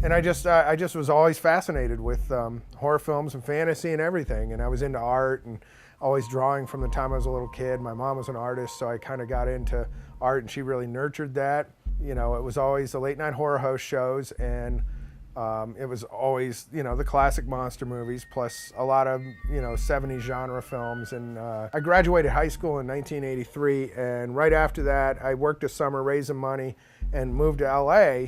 And I just was always fascinated with horror films and fantasy and everything. And I was into art and always drawing from the time I was a little kid. My mom was an artist, so I kind of got into art, and she really nurtured that. You know, it was always the late night horror host shows, and it was always, you know, the classic monster movies, plus a lot of, you know, 70s genre films. And I graduated high school in 1983, and right after that, I worked a summer raising money and moved to LA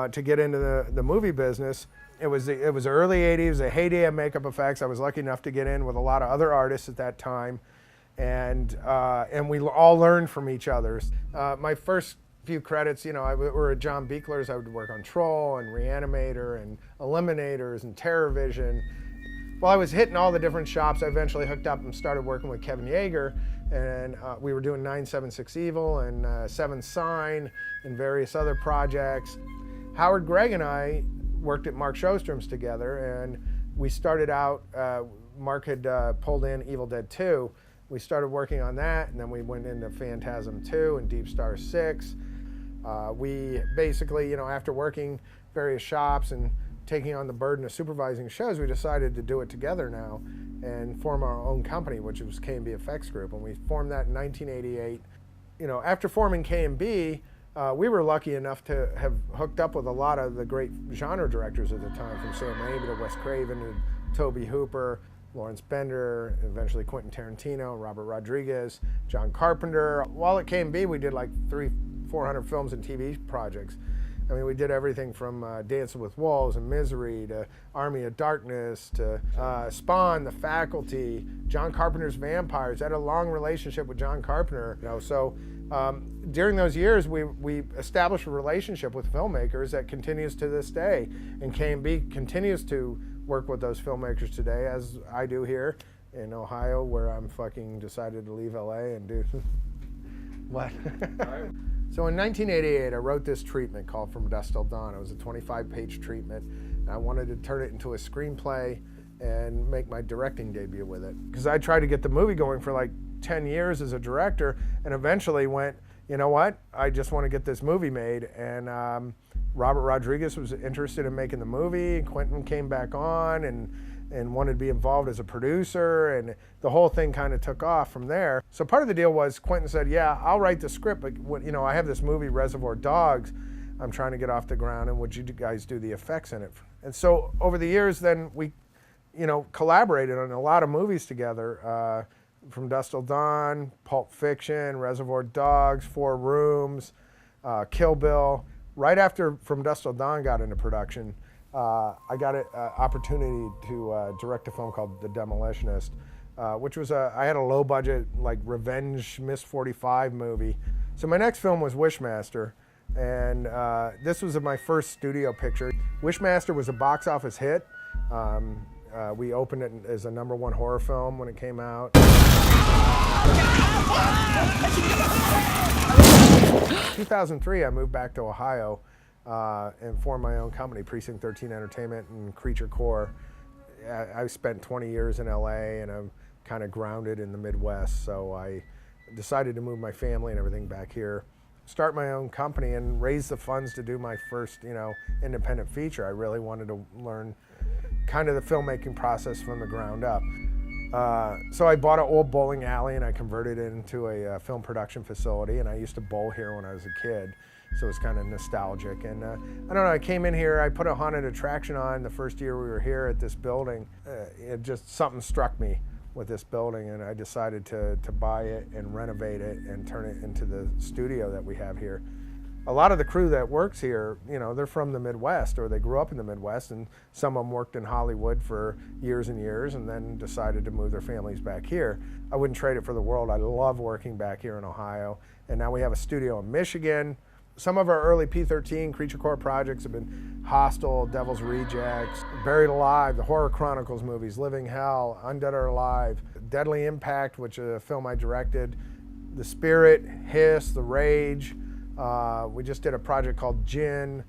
to get into the movie business. It was the early 80s, the heyday of makeup effects. I was lucky enough to get in with a lot of other artists at that time, and we all learned from each other. My first few credits, you know, I were at John Buechler's. I would work on Troll and Reanimator and Eliminators and TerrorVision. While I was hitting all the different shops, I eventually hooked up and started working with Kevin Yagher, and we were doing 976 Evil and Seventh Sign and various other projects. Howard Gregg and I worked at Mark Shostrom's together, and we started out, Mark had pulled in Evil Dead 2. We started working on that, and then we went into Phantasm 2 and Deep Star 6. We basically, you know, after working various shops and taking on the burden of supervising shows, we decided to do it together now and form our own company, which was K.N.B. EFX GROUP, and we formed that in 1988. You know, after forming K.N.B., we were lucky enough to have hooked up with a lot of the great genre directors at the time, from Sam Raimi to Wes Craven to Tobe Hooper, Lawrence Bender, eventually Quentin Tarantino, Robert Rodriguez, John Carpenter. While at K.N.B., we did like 300-400 films and TV projects. I mean, we did everything from Dancing with Wolves and Misery to Army of Darkness to Spawn, The Faculty, John Carpenter's Vampires. I had a long relationship with John Carpenter, you know, so during those years, we established a relationship with filmmakers that continues to this day, and K.N.B. continues to work with those filmmakers today, as I do here in Ohio, where I'm fucking decided to leave LA and do what? So in 1988, I wrote this treatment called From Dusk Till Dawn. It was a 25-page treatment, and I wanted to turn it into a screenplay and make my directing debut with it. Because I tried to get the movie going for like 10 years as a director, and eventually went, you know what, I just want to get this movie made. And Robert Rodriguez was interested in making the movie, and Quentin came back on and wanted to be involved as a producer, and the whole thing kind of took off from there. So part of the deal was Quentin said, yeah, I'll write the script, but you know, I have this movie, Reservoir Dogs, I'm trying to get off the ground, and would you guys do the effects in it? And so over the years, then we, you know, collaborated on a lot of movies together. From Dusk Till Dawn, Pulp Fiction, Reservoir Dogs, Four Rooms, Kill Bill. Right after From Dusk Till Dawn got into production, I got an opportunity to direct a film called The Demolitionist, which was I had a low budget, like revenge Miss 45 movie. So my next film was Wishmaster, and this was my first studio picture. Wishmaster was a box office hit. We opened it as a #1 horror film when it came out. 2003, I moved back to Ohio and formed my own company, Precinct 13 Entertainment and Creature Core. I spent 20 years in LA, and I'm kind of grounded in the Midwest, so I decided to move my family and everything back here, start my own company, and raise the funds to do my first, you know, independent feature. I really wanted to learn kind of the filmmaking process from the ground up. So I bought an old bowling alley and I converted it into a film production facility, and I used to bowl here when I was a kid, so it's kind of nostalgic. And I don't know, I came in here, I put a haunted attraction on the first year we were here at this building. Something struck me with this building, and I decided to buy it and renovate it and turn it into the studio that we have here. A lot of the crew that works here, you know, they're from the Midwest, or they grew up in the Midwest, and some of them worked in Hollywood for years and years and then decided to move their families back here. I wouldn't trade it for the world. I love working back here in Ohio. And now we have a studio in Michigan. Some of our early P-13 Creature Core projects have been Hostel, Devil's Rejects, Buried Alive, the Horror Chronicles movies, Living Hell, Undead or Alive, Deadly Impact, which is a film I directed, The Spirit, Hiss, The Rage. We just did a project called JINN.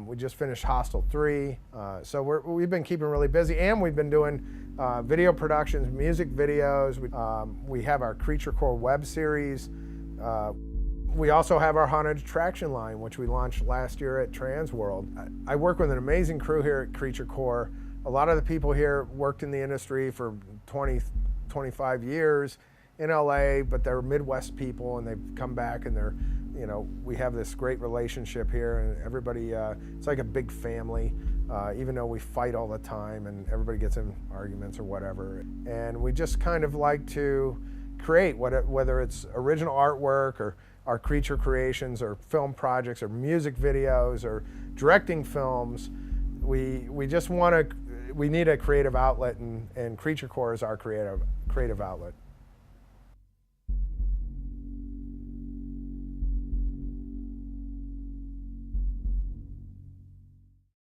We just finished Hostel 3. So we've been keeping really busy, and we've been doing video productions, music videos. We have our Creature Core web series. we also have our haunted attraction line, which we launched last year at Trans World. I work with an amazing crew here at Creature Core. A lot of the people here worked in the industry for 20, 25 years in LA, but they're Midwest people, and they've come back, and they're, you know, we have this great relationship here, and everybody, it's like a big family, even though we fight all the time and everybody gets in arguments or whatever. And we just kind of like to create, whether it's original artwork or our creature creations or film projects or music videos or directing films. We just want to, we need a creative outlet, and Creature Core is our creative outlet.